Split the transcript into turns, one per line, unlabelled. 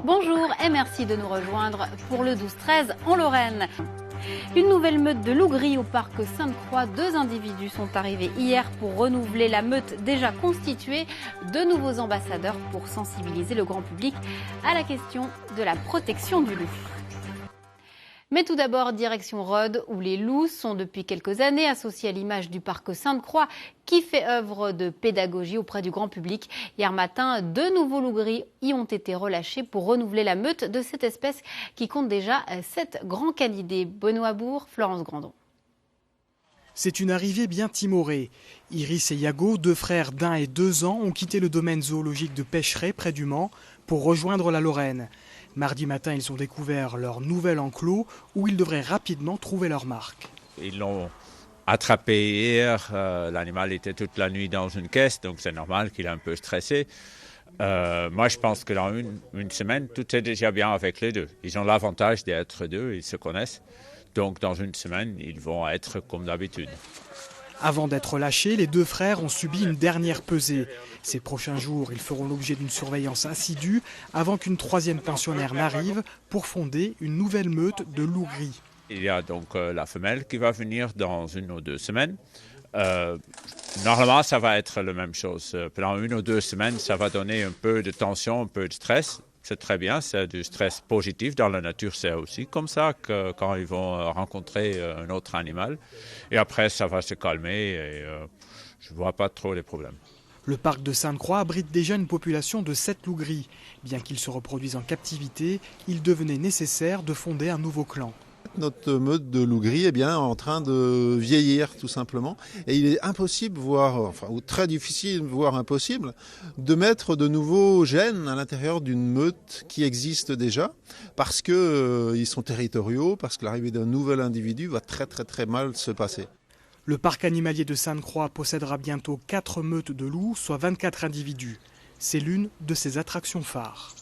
Bonjour et merci de nous rejoindre pour le 12-13 en Lorraine. Une nouvelle meute de loups gris au parc Sainte-Croix. 2 individus sont arrivés hier pour renouveler la meute déjà constituée. 2 nouveaux ambassadeurs pour sensibiliser le grand public à la question de la protection du loup. Mais tout d'abord, direction Rhodes, où les loups sont depuis quelques années associés à l'image du parc Sainte-Croix, qui fait œuvre de pédagogie auprès du grand public. Hier matin, 2 nouveaux loups gris y ont été relâchés pour renouveler la meute de cette espèce qui compte déjà 7 grands canidés. Benoît Bourg, Florence Grandon.
C'est une arrivée bien timorée. Iris et Yago, 2 frères d'1 et 2 ans, ont quitté le domaine zoologique de Pêcheret, près du Mans, pour rejoindre la Lorraine. Mardi matin, ils ont découvert leur nouvel enclos où ils devraient rapidement trouver leur marque.
Ils l'ont attrapé hier. L'animal était toute la nuit dans une caisse, donc c'est normal qu'il est un peu stressé. Moi, je pense que dans une semaine, tout est déjà bien avec les 2. Ils ont l'avantage d'être 2, ils se connaissent. Donc dans une semaine, ils vont être comme d'habitude.
Avant d'être lâchés, les 2 frères ont subi une dernière pesée. Ces prochains jours, ils feront l'objet d'une surveillance assidue avant qu'une 3e pensionnaire n'arrive pour fonder une nouvelle meute de loups gris.
Il y a donc la femelle qui va venir dans 1 ou 2 semaines. Normalement, ça va être la même chose. Pendant 1 ou 2 semaines, ça va donner un peu de tension, un peu de stress. C'est très bien, c'est du stress positif. Dans la nature, c'est aussi comme ça que quand ils vont rencontrer un autre animal. Et après, ça va se calmer et je ne vois pas trop les problèmes.
Le parc de Sainte-Croix abrite déjà une population de 7 loups gris. Bien qu'ils se reproduisent en captivité, il devenait nécessaire de fonder un nouveau clan.
Notre meute de loups gris est bien en train de vieillir tout simplement et il est impossible, ou très difficile, voire impossible, de mettre de nouveaux gènes à l'intérieur d'une meute qui existe déjà parce qu'ils sont territoriaux, parce que l'arrivée d'un nouvel individu va très mal se passer.
Le parc animalier de Sainte-Croix possédera bientôt 4 meutes de loups, soit 24 individus. C'est l'une de ses attractions phares.